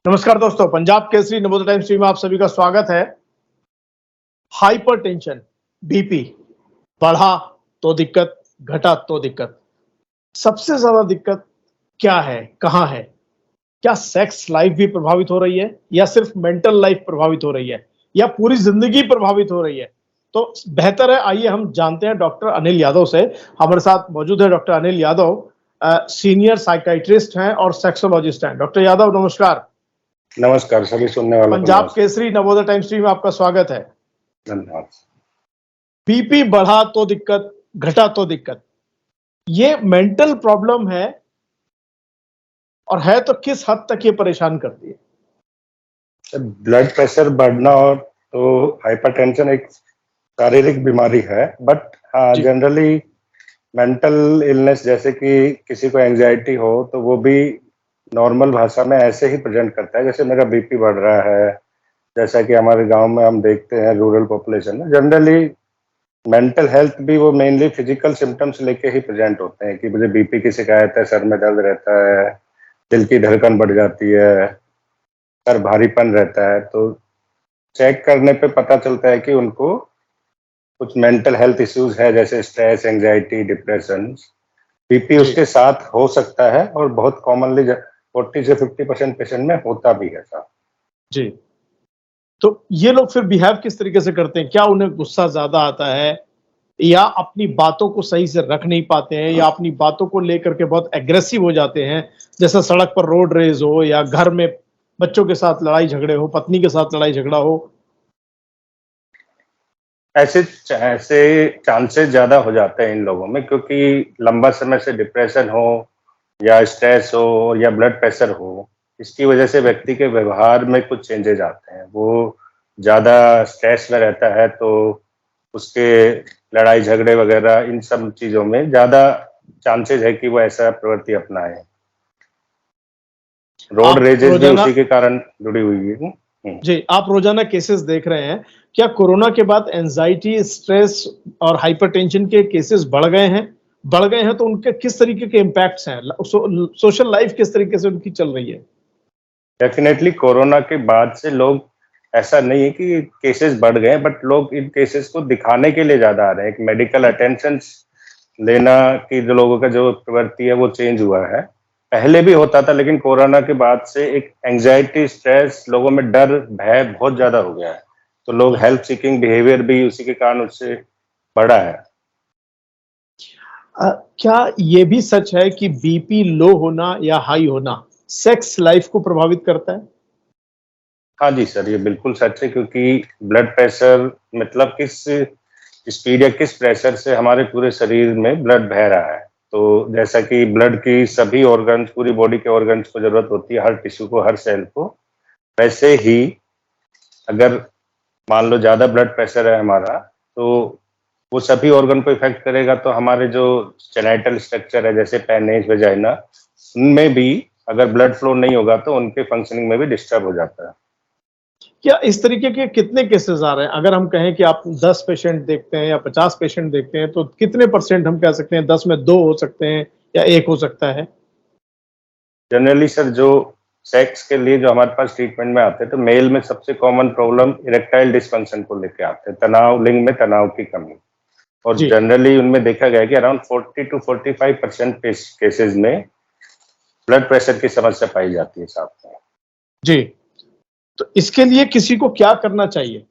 नमस्कार दोस्तों, Punjab Kesari Navodaya times TV में आप सभी का स्वागत है। हाइपरटेंशन, बीपी बढ़ा तो दिक्कत, घटा तो दिक्कत। सबसे ज्यादा दिक्कत क्या है, कहां है? क्या सेक्स लाइफ भी प्रभावित हो रही है या सिर्फ मेंटल लाइफ प्रभावित हो रही है या पूरी जिंदगी प्रभावित हो रही है? तो बेहतर है, आइए हम जानते हैं डॉक्टर अनिल यादव से। हमारे साथ मौजूद है doctor Anil Yadav, senior psychiatrist हैं और सेक्सोलॉजिस्ट हैं। डॉक्टर यादव नमस्कार। नमस्कार सभी सुनने वालों को पंजाब केसरी नवोदय टाइम्स टीवी में आपका स्वागत है। धन्यवाद। बीपी बढ़ा तो दिक्कत, घटा तो दिक्कत, ये मेंटल प्रॉब्लम है और है तो किस हद तक ये परेशान करती है? ब्लड प्रेशर बढ़ना और तो हाइपरटेंशन एक शारीरिक बीमारी है, बट हाँ जी। जनरली मेंटल इलनेस जैसे कि किसी को एंजाइटी हो तो वो भी नॉर्मल भाषा में ऐसे ही प्रेजेंट करता है जैसे मेरा बीपी बढ़ रहा है। जैसा कि हमारे गांव में हम देखते हैं रूरल पॉपुलेशन में जनरली मेंटल हेल्थ भी वो मेनली फिजिकल सिम्टम्स लेके ही प्रेजेंट होते हैं कि मुझे बीपी की शिकायत है, सर में दर्द रहता है, दिल की धड़कन बढ़ जाती है, सर भारीपन रहता है। तो चेक करने पे पता चलता है कि उनको कुछ मेंटल हेल्थ इश्यूज है जैसे स्ट्रेस, एंजाइटी, डिप्रेशन। बीपी उसके साथ हो सकता है और बहुत कॉमनली 40 से 50% पेशेंट में होता भी है साहब। जी। तो ये लोग फिर बिहेव किस तरीके से करते हैं? क्या उन्हें गुस्सा ज्यादा आता है या अपनी बातों को सही से रख नहीं पाते हैं या अपनी बातों को लेकर के बहुत एग्रेसिव हो जाते हैं? जैसे सड़क पर रोड रेज हो या घर में बच्चों के साथ लड़ाई झगड़े हो, पत्नी के साथ लड़ाई झगड़ा हो। ऐसे चांसेस ज्यादा हो जाते हैं इन लोगों में क्योंकि लंबा समय से डिप्रेशन हो या स्ट्रेस हो या ब्लड प्रेशर हो, इसकी वजह से व्यक्ति के व्यवहार में कुछ चेंजेस आते हैं। वो ज़्यादा स्ट्रेस में रहता है तो उसके लड़ाई झगड़े वगैरह इन सब चीज़ों में ज़्यादा चांसेस है कि वो ऐसा प्रवृत्ति अपनाए। रोड रेजेस भी उसी के कारण जुड़ी हुई है। जी, आप रोजाना केसेस देख रहे हैं। क्या कोरोना के बाद एंजाइटी, स्ट्रेस और हाइपरटेंशन के केसेस बढ़ गए हैं? बढ़ गए हैं तो उनके किस तरीके के इम्पैक्ट्स हैं? सोशल लाइफ किस तरीके से उनकी चल रही है? डेफिनेटली कोरोना के बाद से लोग, ऐसा नहीं है कि केसेस बढ़ गए, बट लोग इन केसेस को दिखाने के लिए ज्यादा आ रहे हैं। एक मेडिकल अटेंशन लेना की जो लोगों का जो प्रवृत्ति है वो चेंज हुआ है। पहले भी होता था लेकिन कोरोना के बाद से एक एंजाइटी, स्ट्रेस, लोगों में डर, भय बहुत ज्यादा हो गया है। तो लोग हेल्प सीकिंग बिहेवियर भी उसी के कारण उससे बढ़ा है। क्या ये भी सच है कि बीपी लो होना या हाई होना सेक्स लाइफ को प्रभावित करता है? हाँ जी सर, ये बिल्कुल सच है क्योंकि ब्लड प्रेशर मतलब किस स्पीड या किस प्रेशर से हमारे पूरे शरीर में ब्लड बह रहा है। तो जैसा कि ब्लड की सभी ऑर्गन्स, पूरी बॉडी के ऑर्गन्स को जरूरत होती है, हर टिश्यू को, हर सेल को, वैसे ही अगर मान लो ज्यादा ब्लड प्रेशर है हमारा तो वो सभी ऑर्गन को इफेक्ट करेगा। तो हमारे जो जेनिटल स्ट्रक्चर है जैसे पेनिस, वेजाइना, उनमें भी अगर ब्लड फ्लो नहीं होगा तो उनके फंक्शनिंग में भी डिस्टर्ब हो जाता है। क्या इस तरीके के कितने केसेस आ रहे हैं? अगर हम कहें कि आप 10 पेशेंट देखते हैं या 50 पेशेंट देखते हैं तो कितने परसेंट हम कह सकते हैं 10 में 2 हो सकते हैं या 1 हो सकता है? जनरली सर जो सेक्स के लिए जो हमारे पास ट्रीटमेंट में आते हैं तो मेल में सबसे कॉमन प्रॉब्लम इरेक्टाइल डिसफंक्शन को लेके आते हैं, तनाव, लिंग में तनाव की कमी। और जनरली उनमें देखा गया कि अराउंड 40 to 45% केसेस में ब्लड प्रेशर की समस्या पाई जाती है साथ में। जी, तो इसके लिए किसी को क्या करना चाहिए?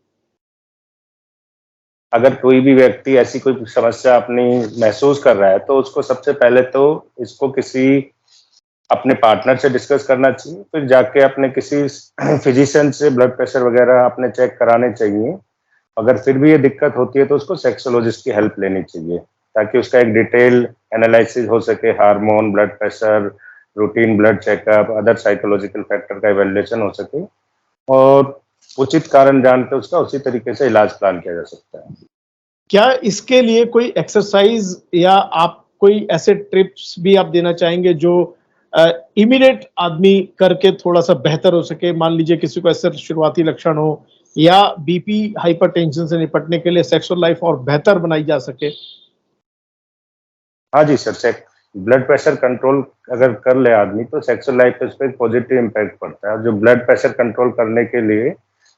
अगर कोई भी व्यक्ति ऐसी कोई समस्या अपनी महसूस कर रहा है तो उसको सबसे पहले तो इसको किसी अपने पार्टनर से डिस्कस करना चाहिए, फिर जाके अपने किसी फिजिशियन से ब्लड प्रेशर वगैरह अपने चेक कराने चाहिए। अगर फिर भी ये दिक्कत होती है तो उसको सेक्सोलॉजिस्ट की हेल्प लेनी चाहिए ताकि उसका एक डिटेल एनालिसिस हो सके, hormone, blood pressure, routine blood checkup, other psychological factor का इवैल्यूएशन हो सके और उचित कारण जानकर उसका उसी तरीके से इलाज प्लान किया जा सकता है। क्या इसके लिए कोई एक्सरसाइज या आप कोई ऐसे टिप्स भी आप देना चाहेंगे जो इमीडिएट आदमी करके थोड़ा सा बेहतर हो सके? मान लीजिए किसी को ऐसे शुरुआती लक्षण हो या बीपी, हाइपरटेंशन से निपटने के लिए सेक्सुअल लाइफ और बेहतर बनाई जा सके। हाँ जी सर, ब्लड प्रेशर कंट्रोल अगर कर ले आदमी तो सेक्सुअल लाइफ पे उस पर पॉजिटिव इम्पैक्ट पड़ता है। जो ब्लड प्रेशर कंट्रोल करने के लिए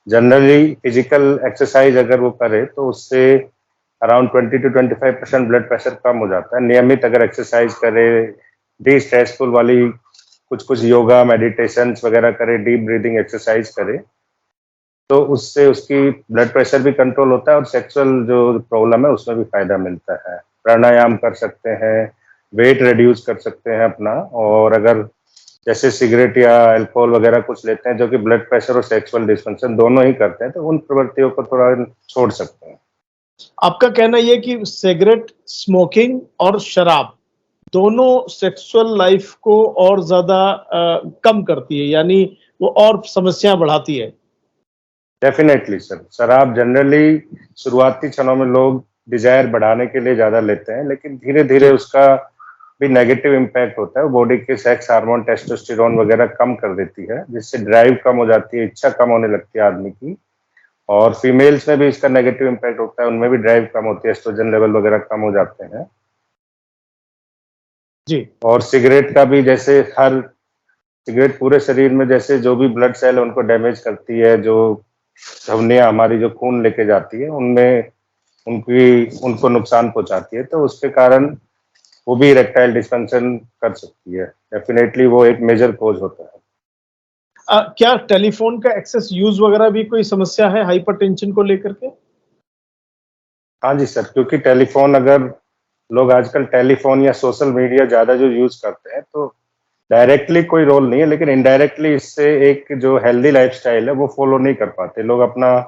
जनरली फिजिकल एक्सरसाइज अगर वो करे तो उससे अराउंड 20 to 25% ब्लड प्रेशर कम हो जाता है। नियमित अगर एक्सरसाइज करे, डी स्ट्रेसफुल वाली कुछ योगा मेडिटेशन वगैरह करे, डीप ब्रीदिंग एक्सरसाइज करे तो उससे उसकी ब्लड प्रेशर भी कंट्रोल होता है और सेक्सुअल जो प्रॉब्लम है उसमें भी फायदा मिलता है। प्राणायाम कर सकते हैं, वेट रिड्यूस कर सकते हैं अपना, और अगर जैसे सिगरेट या अल्कोहल वगैरह कुछ लेते हैं जो कि ब्लड प्रेशर और सेक्सुअल डिस्फंक्शन दोनों ही करते हैं, तो उन प्रवृत्तियों को थोड़ा छोड़ सकते हैं। आपका कहना यह कि सिगरेट, स्मोकिंग और शराब दोनों सेक्सुअल लाइफ को और ज्यादा कम करती है, यानी वो और समस्याएं बढ़ाती है। डेफिनेटली सर, शराब जनरली शुरुआती क्षणों में लोग डिजायर बढ़ाने के लिए ज्यादा लेते हैं, लेकिन धीरे धीरे उसका भी नेगेटिव इम्पैक्ट होता है। बॉडी के सेक्स हार्मोन टेस्टोस्टेरोन वगैरह कम कर देती है, जिससे ड्राइव कम हो जाती है, इच्छा कम होने लगती है आदमी की। और फीमेल्स में भी इसका नेगेटिव इम्पैक्ट होता है, उनमें भी ड्राइव कम होती है, एस्ट्रोजन लेवल वगैरह कम हो जाते हैं जी। और सिगरेट का भी, जैसे हर सिगरेट पूरे शरीर में जैसे जो भी ब्लड सेल है उनको डैमेज करती है, जो धमनियां हमारी जो खून लेके जाती है उनमें उनको नुकसान पहुंचाती है, तो उसके कारण वो भी इरेक्टाइल डिस्फंक्शन कर सकती है। डेफिनेटली वो एक मेजर कॉज होता है। क्या टेलीफोन का एक्सेस यूज वगैरह भी कोई समस्या है हाइपरटेंशन को लेकर के? हाँ जी सर, क्योंकि टेलीफोन, अगर लोग आजकल टेलीफोन या सोशल मीडिया ज्यादा जो यूज करते हैं तो डायरेक्टली कोई रोल नहीं है, लेकिन इनडायरेक्टली इससे एक जो हेल्दी लाइफस्टाइल है वो फॉलो नहीं कर पाते लोग अपना।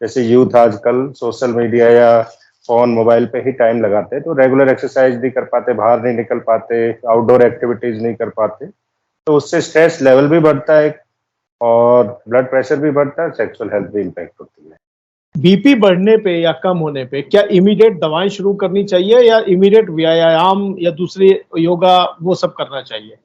जैसे यूथ आजकल सोशल मीडिया या फोन मोबाइल पे ही टाइम लगाते हैं, तो रेगुलर एक्सरसाइज नहीं कर पाते, बाहर नहीं निकल पाते, आउटडोर एक्टिविटीज नहीं कर पाते, तो उससे स्ट्रेस लेवल भी बढ़ता है और ब्लड प्रेशर भी बढ़ता है, सेक्सुअल हेल्थ भी इम्पैक्ट होती है। बीपी बढ़ने पे या कम होने पे क्या इमीडिएट दवाएं शुरू करनी चाहिए या इमीडिएट व्यायाम या दूसरे योगा वो सब करना चाहिए?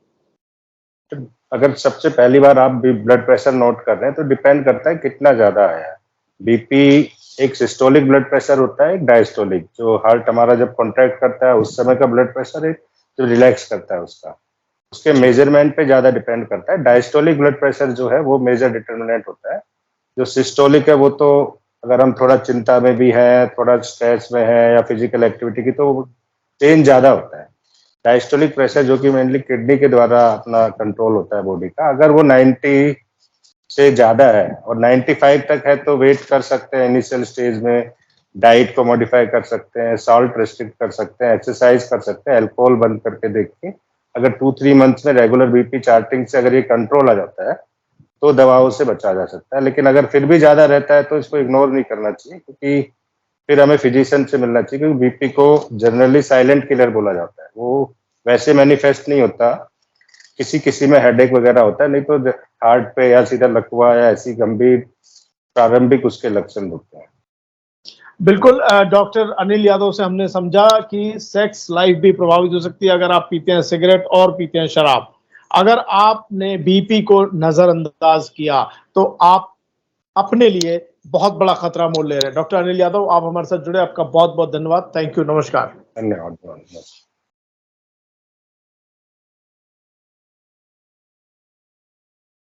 अगर सबसे पहली बार आप ब्लड प्रेशर नोट कर रहे हैं तो डिपेंड करता है कितना ज्यादा है। बीपी एक सिस्टोलिक ब्लड प्रेशर होता है, एक डायस्टोलिक, जो हार्ट हमारा जब कॉन्ट्रैक्ट करता है उस समय का ब्लड प्रेशर, एक जो रिलैक्स करता है उसका, उसके मेजरमेंट पे ज्यादा डिपेंड करता है। डायस्टोलिक ब्लड प्रेशर जो है वो मेजर डिटर्मिनेंट होता है। जो सिस्टोलिक है वो तो अगर हम थोड़ा चिंता में भी है, थोड़ा स्ट्रेस में है या फिजिकल एक्टिविटी की, तो चेंज ज्यादा होता है। डायस्टोलिक प्रेशर जो कि मेनली किडनी के द्वारा अपना कंट्रोल होता है बॉडी का, अगर वो 90 से ज्यादा है और 95 तक है तो वेट कर सकते हैं इनिशियल स्टेज में, डाइट को मॉडिफाई कर सकते हैं, सॉल्ट रेस्ट्रिक्ट कर सकते हैं, एक्सरसाइज कर सकते हैं, अल्कोहल बंद करके देख के। अगर 2-3 मंथ्स में रेगुलर बीपी चार्टिंग से अगर ये कंट्रोल आ जाता है तो दवाओं से बचा जा सकता है। लेकिन अगर फिर भी ज्यादा रहता है तो इसको इग्नोर नहीं करना चाहिए, क्योंकि फिर हमें फिजिशियन से मिलना चाहिए, क्योंकि बीपी को जनरली साइलेंट किलर बोला जाता है। वो वैसे मैनिफेस्ट नहीं होता, किसी किसी में हेडेक वगैरह होता है, नहीं तो हार्ट पे या सीधा लकवा या ऐसी गंभीर प्रारंभिक उसके लक्षण होते हैं। बिल्कुल, डॉक्टर अनिल यादव से हमने समझा कि सेक्स लाइफ भी प्रभावित हो सकती है अगर आप पीते हैं सिगरेट और पीते हैं शराब। अगर आपने बीपी को नजरअंदाज किया तो आप अपने लिए बहुत बड़ा खतरा मोल ले रहे हैं। डॉक्टर अनिल यादव, आप हमारे साथ जुड़े, आपका बहुत बहुत धन्यवाद। थैंक यू, नमस्कार। धन्यवाद।